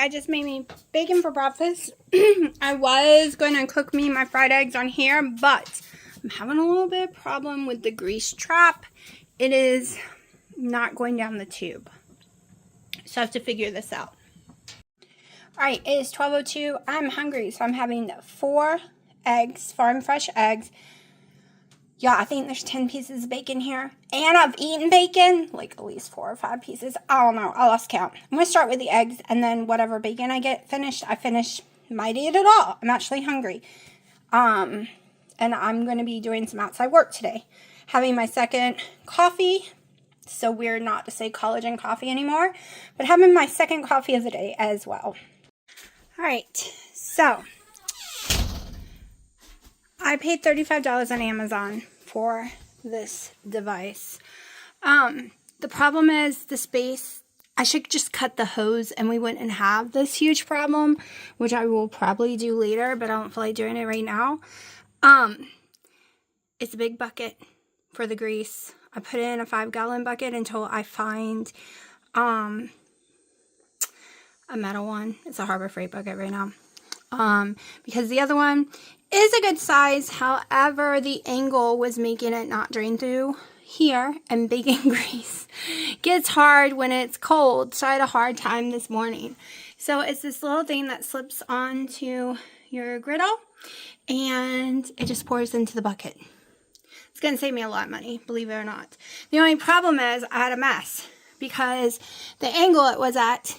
I just made me bacon for breakfast. I was going to cook me my fried eggs on here, but I'm having a little bit of problem with the grease trap. It is not going down the tube. So I have to figure this out. Alright, it is 12:02. I'm hungry, so I'm having 4 eggs, farm fresh eggs. Yeah, I think there's 10 pieces of bacon here. And I've eaten bacon, like at least 4 or 5 pieces. I don't know. I lost count. I'm going to start with the eggs, and then whatever bacon I get finished, I finish. Might eat it all. I'm actually hungry. And I'm going to be doing some outside work today. Having my second coffee. So weird not to say collagen coffee anymore. But having my second coffee of the day as well. Alright, so I paid $35 on Amazon for this device. The problem is the space. I should just cut the hose and we wouldn't have this huge problem, which I will probably do later, but I don't feel like doing it right now. It's a big bucket for the grease. I put it in a 5-gallon bucket until I find a metal one. It's a Harbor Freight bucket right now. Because the other one is a good size. However, the angle was making it not drain through here, and bacon grease gets hard when it's cold. So I had a hard time this morning. So it's this little thing that slips onto your griddle and it just pours into the bucket. It's going to save me a lot of money, believe it or not. The only problem is I had a mess because the angle it was at,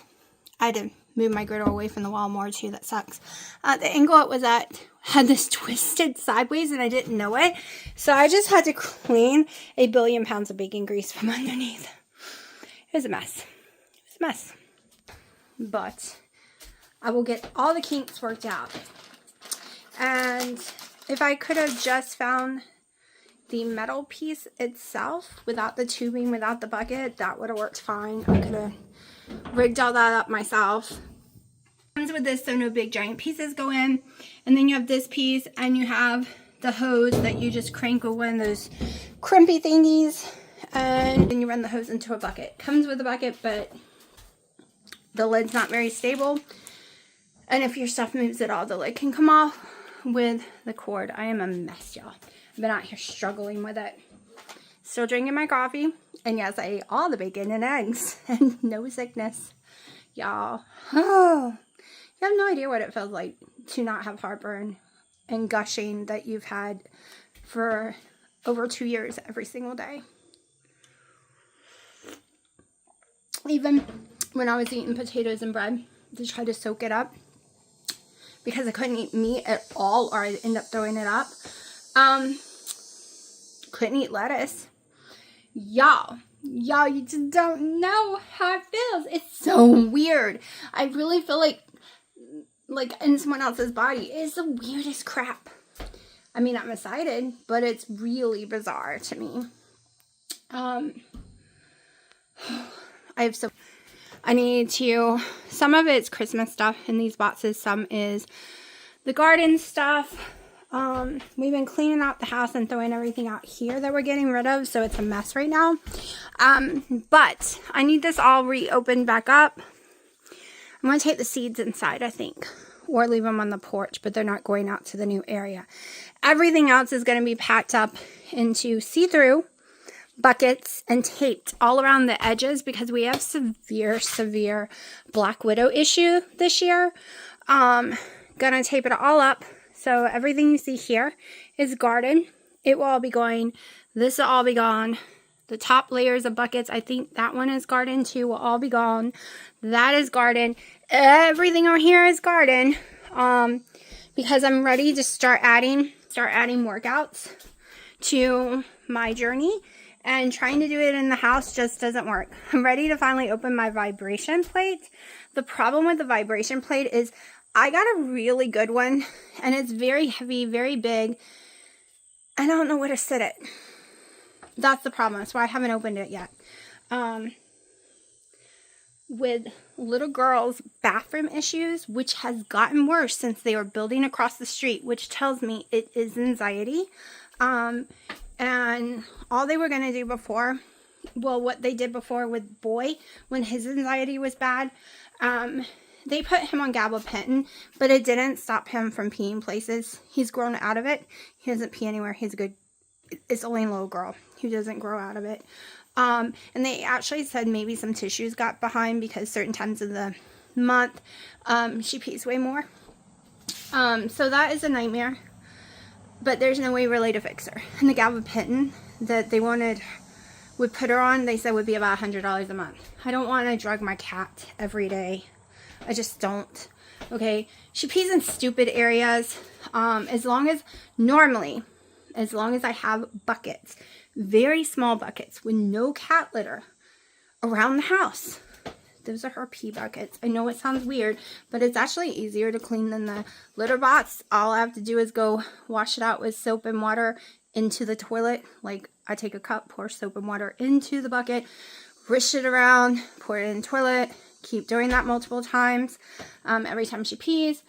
I had to move my griddle away from the wall more too, that sucks. The angle it was at had this twisted sideways and I didn't know it. So I just had to clean 1 billion pounds of bacon grease from underneath. It was a mess. It was a mess. But I will get all the kinks worked out. And if I could have just found the metal piece itself without the tubing, without the bucket, that would have worked fine. I could have rigged all that up myself. Comes with this, so no big giant pieces go in. And then you have this piece and you have the hose that you just crank with one of those crimpy thingies, and then you run the hose into a bucket. Comes with a bucket, but the lid's not very stable. And if your stuff moves at all, the lid can come off with the cord. I am a mess, y'all. I've been out here struggling with it. Still drinking my coffee. And yes, I ate all the bacon and eggs. And no sickness. Y'all. Oh, you have no idea what it feels like to not have heartburn and gushing that you've had for over 2 years every single day. Even when I was eating potatoes and bread to try to soak it up, because I couldn't eat meat at all or I'd end up throwing it up. Couldn't eat lettuce. Y'all, you just don't know how it feels. It's so weird. I really feel like in someone else's body. It's the weirdest crap. I mean, I'm excited, but it's really bizarre to me. I need to, some of it's Christmas stuff in these boxes. Some is the garden stuff. We've been cleaning out the house and throwing everything out here that we're getting rid of. So it's a mess right now. But I need this all reopened back up. I'm going to take the seeds inside, I think, or leave them on the porch, but they're not going out to the new area. Everything else is going to be packed up into see-through buckets and taped all around the edges because we have severe black widow issue this year. Gonna tape it all up. So everything you see here is garden. It will all be going. This will all be gone. The top layers of buckets, I think that one is garden too, will all be gone. That is garden. Everything over here is garden. Because I'm ready to start adding workouts to my journey. And trying to do it in the house just doesn't work. I'm ready to finally open my vibration plate. The problem with the vibration plate is I got a really good one. And it's very heavy, very big. I don't know where to sit it. That's the problem. That's why I haven't opened it yet. With little girls' bathroom issues, which has gotten worse since they were building across the street, which tells me it is anxiety. And all they were going to do before, well, what they did before with Boy, when his anxiety was bad, they put him on gabapentin, but it didn't stop him from peeing places. He's grown out of it. He doesn't pee anywhere. He's a good, it's only a little girl who doesn't grow out of it. And they actually said maybe some tissues got behind because certain times of the month, she pees way more. So that is a nightmare, but there's no way really to fix her. And the gabapentin that they would put her on, they said would be about $100 a month. I don't want to drug my cat every day. I just don't. Okay, she pees in stupid areas. As long as I have buckets, very small buckets with no cat litter around the house. Those are her pee buckets. I know it sounds weird, but it's actually easier to clean than the litter box. All I have to do is go wash it out with soap and water into the toilet. Like, I take a cup, pour soap and water into the bucket, rish it around, pour it in the toilet, keep doing that multiple times every time she pees.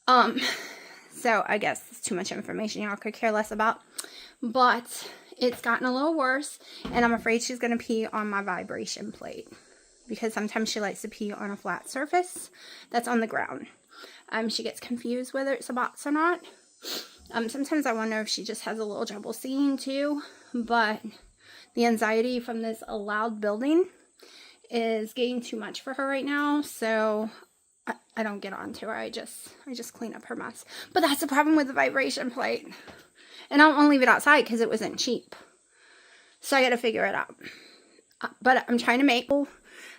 So I guess it's too much information y'all could care less about. But it's gotten a little worse, and I'm afraid she's going to pee on my vibration plate, because sometimes she likes to pee on a flat surface that's on the ground. She gets confused whether it's a box or not. Sometimes I wonder if she just has a little trouble seeing too, but the anxiety from this loud building is getting too much for her right now, so I don't get on to her. I just clean up her mess. But that's the problem with the vibration plate. And I don't want to leave it outside because it wasn't cheap. So I got to figure it out. But I'm trying to make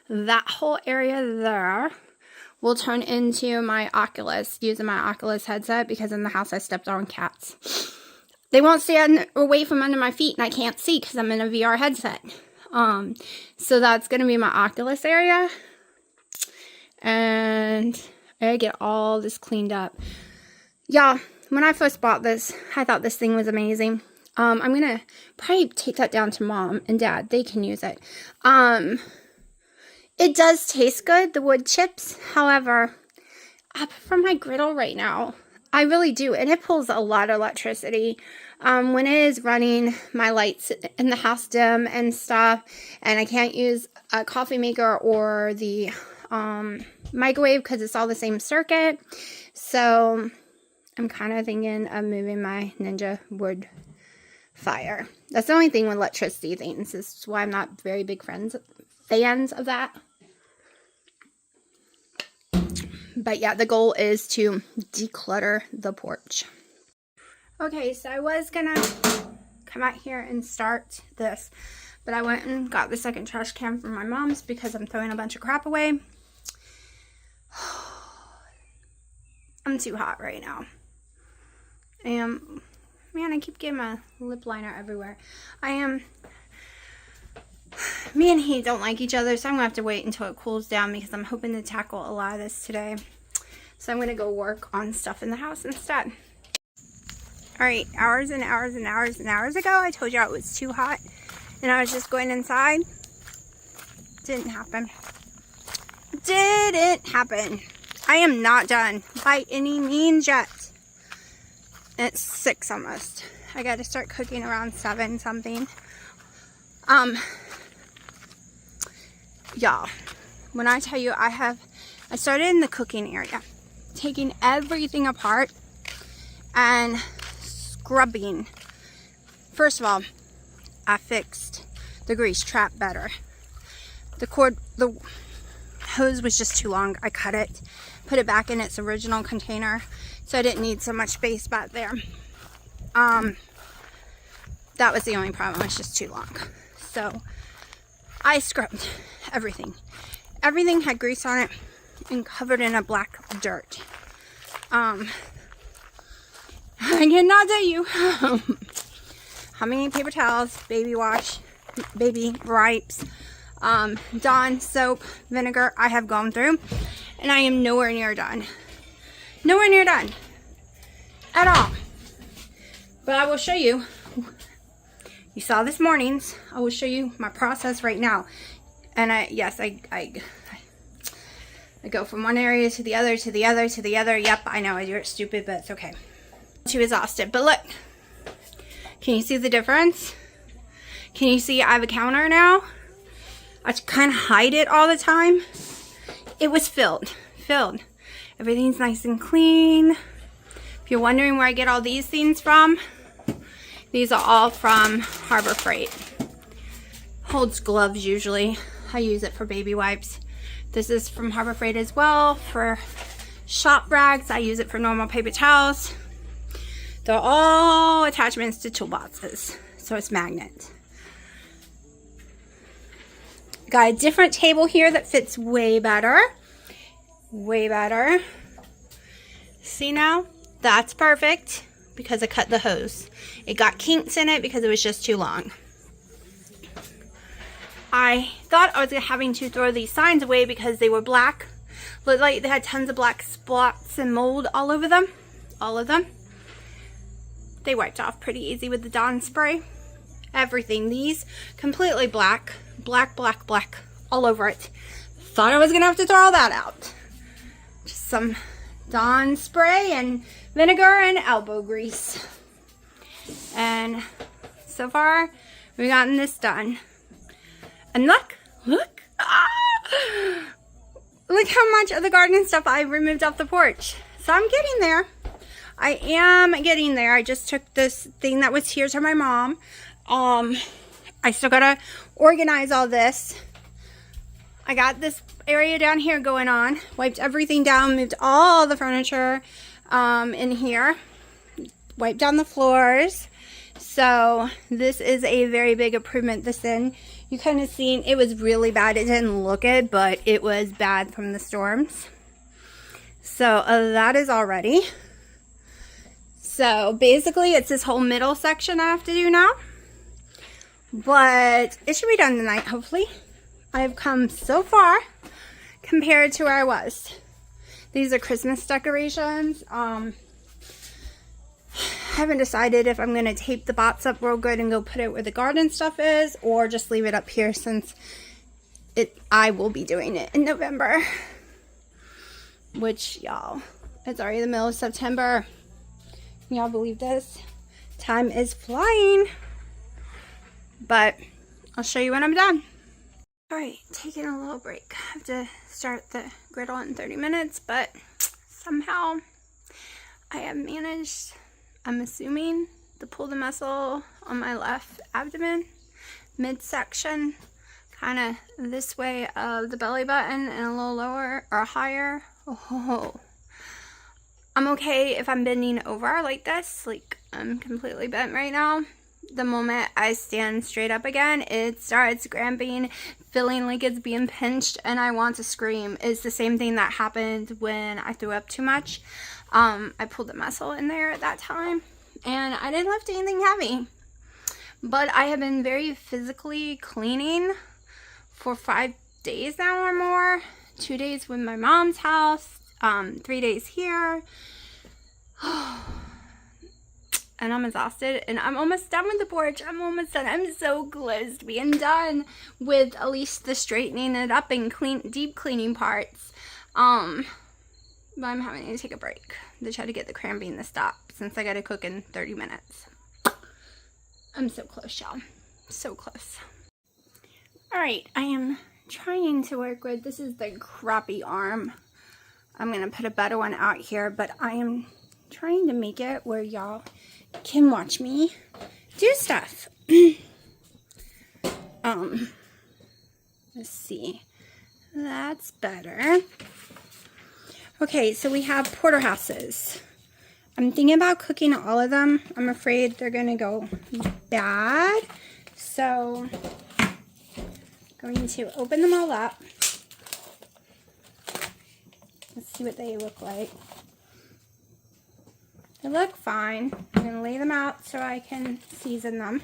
that whole area there will turn into my Oculus, using my Oculus headset, because in the house I stepped on cats. They won't stay away from under my feet, and I can't see because I'm in a VR headset. So that's going to be my Oculus area. And I gotta get all this cleaned up. Yeah, when I first bought this, I thought this thing was amazing. I'm going to probably take that down to Mom and Dad. They can use it. It does taste good, the wood chips. However, I prefer my griddle right now. I really do. And it pulls a lot of electricity. When it is running, my lights in the house dim and stuff. And I can't use a coffee maker or the microwave because it's all the same circuit. So I'm kind of thinking of moving my Ninja wood fire. That's the only thing with electricity things. This is why I'm not very big fans of that. But yeah, the goal is to declutter the porch. Okay, so I was gonna come out here and start this, but I went and got the second trash can from my mom's because I'm throwing a bunch of crap away. I'm too hot right now. And man, I keep getting my lip liner everywhere. Me and he don't like each other, so I'm gonna have to wait until it cools down because I'm hoping to tackle a lot of this today. So I'm gonna go work on stuff in the house instead. Alright, hours and hours and hours and hours ago, I told you it was too hot and I was just going inside. Didn't happen. Didn't happen. I am not done by any means yet. And it's 6 almost. I gotta start cooking around 7 something. Y'all, when I tell you I started in the cooking area, taking everything apart and scrubbing. First of all, I fixed the grease trap better. The hose was just too long. I cut it, put it back in its original container, so I didn't need so much space back there. That was the only problem. It was just too long. So I scrubbed everything. Everything had grease on it and covered in a black dirt. I cannot tell you how many paper towels, baby wash, baby wipes, Dawn soap, vinegar I have gone through, and I am nowhere near done. Nowhere near done at all. But I will show you. You saw this morning's. I will show you my process right now. And I go from one area to the other, to the other, to the other. Yep, I know I do it stupid, but it's okay. Too exhausted. But look. Can you see the difference? Can you see I have a counter now? I kind of hide it all the time. It was filled filled. Everything's nice and clean. If you're wondering where I get all these things from, these are all from Harbor Freight. Holds gloves usually. I use it for baby wipes. This is from Harbor Freight as well for shop rags. I use it for normal paper towels. They're all attachments to toolboxes, so it's magnet. Got a different table here that fits way better. Way better. See now? That's perfect because I cut the hose. It got kinks in it because it was just too long. I thought I was having to throw these signs away because they were black. Looked like they had tons of black spots and mold all over them. All of them. They wiped off pretty easy with the Dawn spray. Everything. These completely black. Black, black, black. All over it. Thought I was going to have to throw all that out. Just some Dawn spray and vinegar and elbow grease. And so far, we've gotten this done. And look, ah, look how much of the garden stuff I removed off the porch. So I'm getting there. I am getting there. I just took this thing that was here to my mom. I still gotta organize all this. I got this area down here going on. Wiped everything down, moved all the furniture in here. Wiped down the floors. So this is a very big improvement this in. You kind of seen it was really bad. It didn't look it, but it was bad from the storms. So that is all ready. So basically it's this whole middle section I have to do now. But it should be done tonight, hopefully. I have come so far compared to where I was. These are Christmas decorations. I haven't decided if I'm going to tape the box up real good and go put it where the garden stuff is, or just leave it up here since I will be doing it in November. Which, y'all, it's already the middle of September. Can y'all believe this? Time is flying. But I'll show you when I'm done. Alright, taking a little break. I have to start the griddle in 30 minutes, but somehow I have managed, I'm assuming, to pull the muscle on my left abdomen, midsection, kind of this way of the belly button and a little lower or higher. Oh, I'm okay if I'm bending over like this, like I'm completely bent right now. The moment I stand straight up again, it starts cramping, feeling like it's being pinched, and I want to scream. It's the same thing that happened when I threw up too much. I pulled the muscle in there at that time, and I didn't lift anything heavy. But I have been very physically cleaning for 5 days now or more. 2 days with my mom's house, 3 days here. And I'm exhausted, and I'm almost done with the porch. I'm almost done. I'm so close to being done with at least the straightening it up and deep cleaning parts. But I'm having to take a break to try to get the cramping to stop since I gotta cook in 30 minutes. I'm so close, y'all. So close. Alright, I am trying to work with, this is the crappy arm. I'm gonna put a better one out here, but I am trying to make it where y'all can watch me do stuff. Let's see. That's better. Okay, so we have porterhouses. I'm thinking about cooking all of them. I'm afraid they're gonna go bad. So I'm going to open them all up. Let's see what they look like. They look fine. I'm going to lay them out so I can season them.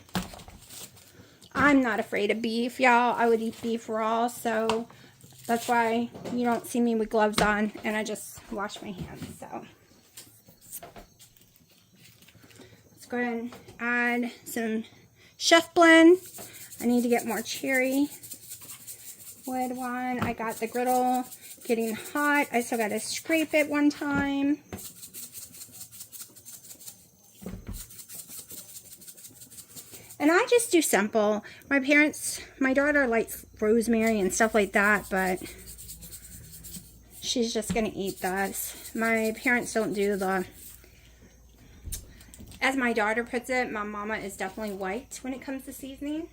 I'm not afraid of beef, y'all. I would eat beef raw, so that's why you don't see me with gloves on, and I just wash my hands. So let's go ahead and add some chef blend. I need to get more cherry wood one. I got the griddle getting hot. I still got to scrape it one time. And I just do simple. My daughter likes rosemary and stuff like that, but she's just gonna eat this. My parents don't do the, as my daughter puts it, my mama is definitely white when it comes to seasoning.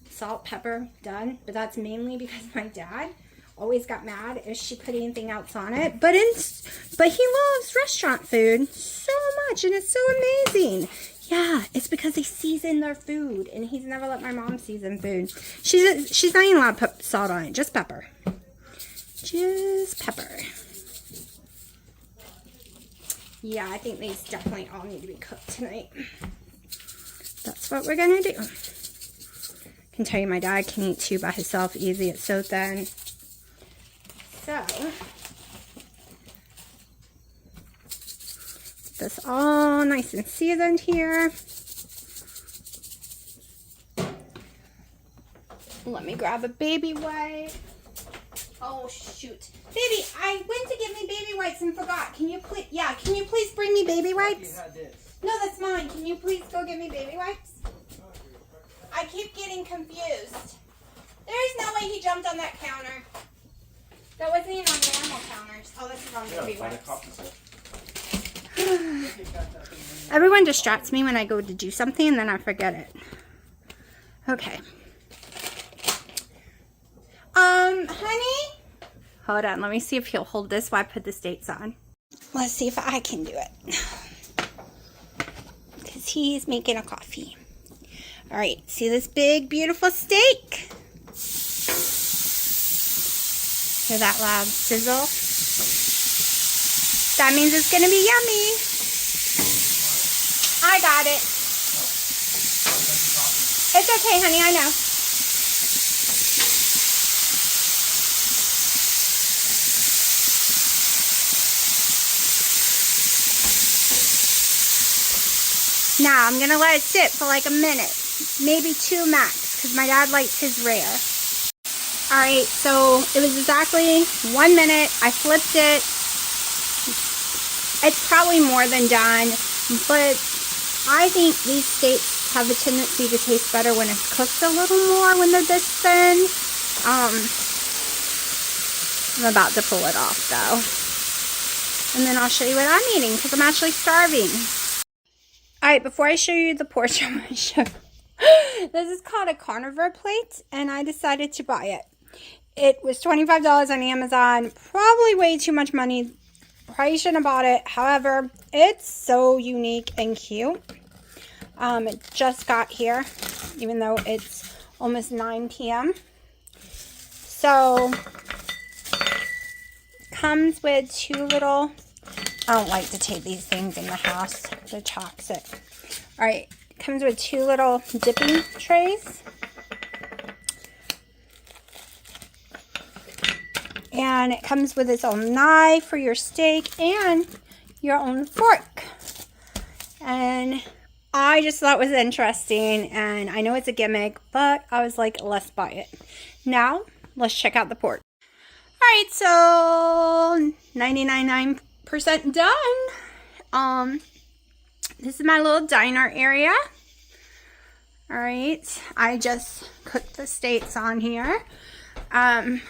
Salt, pepper, done. But that's mainly because my dad always got mad if she put anything else on it. But he loves restaurant food so much, and it's so amazing. Yeah, it's because they season their food, and he's never let my mom season food. She's not even allowed to put salt on it, just pepper. Just pepper. Yeah, I think these definitely all need to be cooked tonight. That's what we're gonna do. I can tell you my dad can eat 2 by himself easy. It's so thin. So, get this all nice and seasoned here. Let me grab a baby wipe. Oh shoot. Baby, I went to get me baby wipes and forgot. Can you please bring me baby wipes? No, that's mine. Can you please go get me baby wipes? I keep getting confused. There's no way he jumped on that counter. That wasn't even on normal counters. Oh, that's the wrong baby wipes. Everyone distracts me when I go to do something and then I forget it. Okay. Honey? Hold on, let me see if he'll hold this while I put the dates on. Let's see if I can do it. Because he's making a coffee. Alright, see this big, beautiful steak? Hear that loud sizzle? That means it's going to be yummy. I got it. It's okay, honey, I know. Now, I'm going to let it sit for like a minute, maybe 2 max, because my dad likes his rare. Alright, so it was exactly 1 minute. I flipped it. It's probably more than done, but I think these steaks have a tendency to taste better when it's cooked a little more when they're this thin. I'm about to pull it off, though. And then I'll show you what I'm eating, because I'm actually starving. Alright, before I show you the porch, I'm going to show you. This is called a carnivore plate, and I decided to buy it. It was $25 on Amazon. Probably way too much money. Probably shouldn't have bought it. However, it's so unique and cute. It just got here, even though it's almost 9 p.m. So, comes with 2 little... I don't like to take these things in the house. They're toxic. Alright, comes with 2 little dipping trays. And it comes with its own knife for your steak and your own fork. And I just thought it was interesting. And I know it's a gimmick, but I was like, let's buy it. Now, let's check out the porch. Alright, so 99.9% done. This is my little diner area. Alright, I just cooked the steaks on here. Let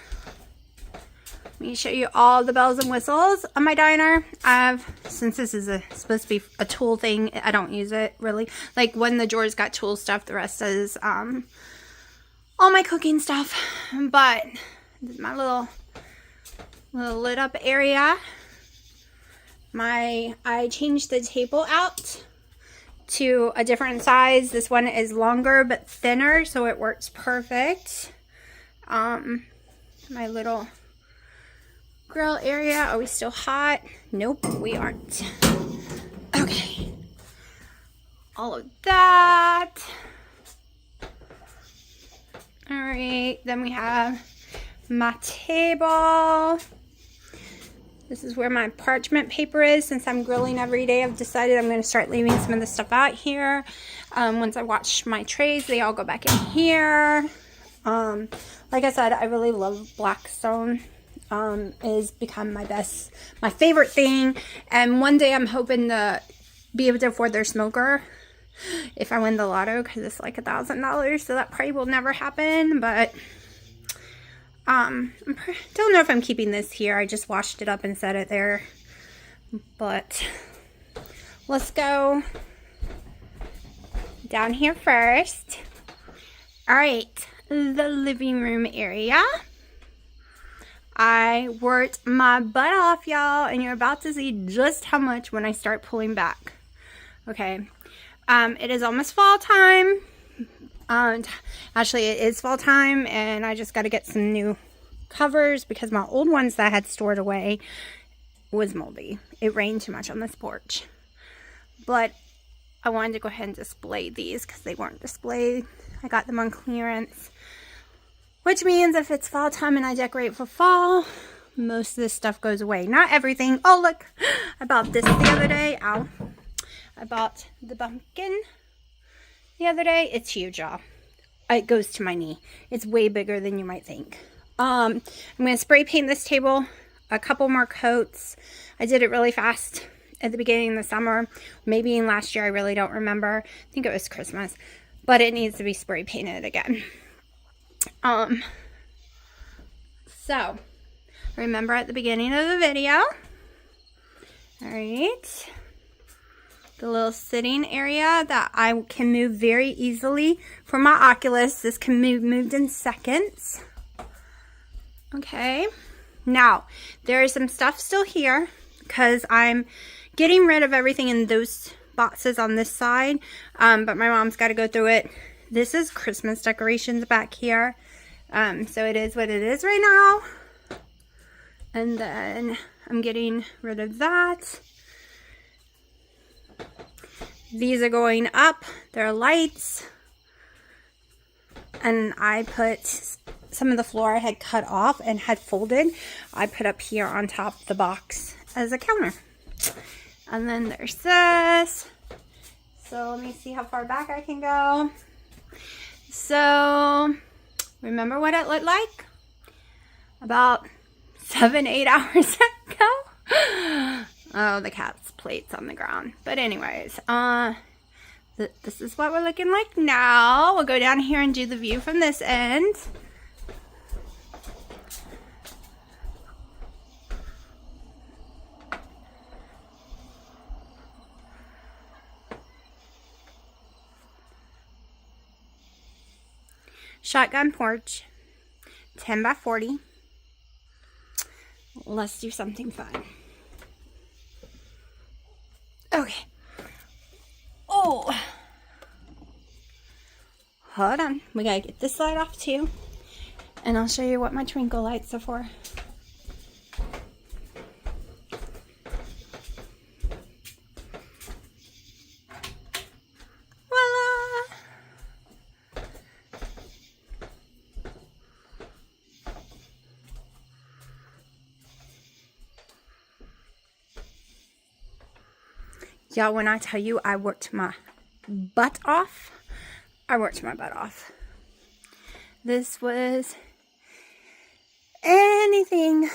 me show you all the bells and whistles on my diner. Since this is supposed to be a tool thing, I don't use it really. Like when the drawers got tool stuff, the rest is all my cooking stuff. But this is my little lit up area. I changed the table out to a different size. This one is longer but thinner, so it works perfect. My little grill area. Are we still hot? Nope, we aren't. Okay. All of that. Alright, then we have my table. This is where my parchment paper is. Since I'm grilling every day, I've decided I'm going to start leaving some of the stuff out here. Once I wash my trays, they all go back in here. Like I said, I really love Blackstone. Is become my favorite thing. And one day I'm hoping to be able to afford their smoker if I win the lotto, because it's like $1,000. So that probably will never happen. But Don't know if I'm keeping this here. I just washed it up and set it there. But let's go down here first. All right, the living room area. I worked my butt off, y'all, and you're about to see just how much when I start pulling back. Okay, it is almost fall time. Actually, it is fall time, and I just got to get some new covers because my old ones that I had stored away was moldy. It rained too much on this porch. But I wanted to go ahead and display these because they weren't displayed. I got them on clearance. Which means if it's fall time and I decorate for fall, most of this stuff goes away. Not everything. Oh, look. I bought this the other day. Ow. I bought the pumpkin the other day. It's huge, y'all. It goes to my knee. It's way bigger than you might think. I'm going to spray paint this table. A couple more coats. I did it really fast at the beginning of the summer. Maybe in last year. I really don't remember. I think it was Christmas. But it needs to be spray painted again. So, remember at the beginning of the video. Alright. The little sitting area that I can move very easily for my Oculus. This can be moved in seconds. Okay. Now, there is some stuff still here because I'm getting rid of everything in those boxes on this side. But my mom's got to go through it. This is Christmas decorations back here. So it is what it is right now. And then I'm getting rid of that. These are going up. They're lights. And I put some of the floor I had cut off and had folded. I put up here on top of the box as a counter. And then there's this. So let me see how far back I can go. So, remember what it looked like? About 7-8 hours ago? Oh, the cat's plates on the ground. But anyways, this is what we're looking like now. We'll go down here and do the view from this end. Shotgun porch, 10 by 40. Let's do something fun. Okay. Oh. Hold on. We gotta get this light off too. And I'll show you what my twinkle lights are for. Y'all, when I tell you I worked my butt off, I worked my butt off. This was anything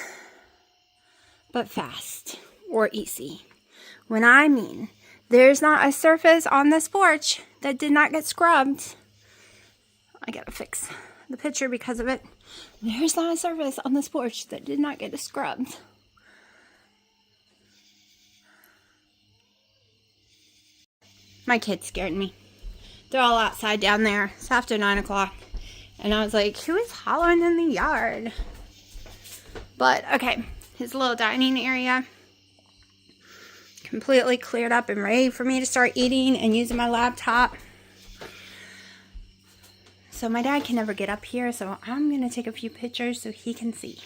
but fast or easy. When I mean there's not a surface on this porch that did not get scrubbed. I gotta fix the picture because of it. There's not a surface on this porch that did not get scrubbed. My kids scared me. They're all outside down there. It's after 9 o'clock. And I was like, who is hollering in the yard? But, okay. His little dining area. Completely cleared up and ready for me to start eating and using my laptop. So my dad can never get up here. So I'm going to take a few pictures so he can see.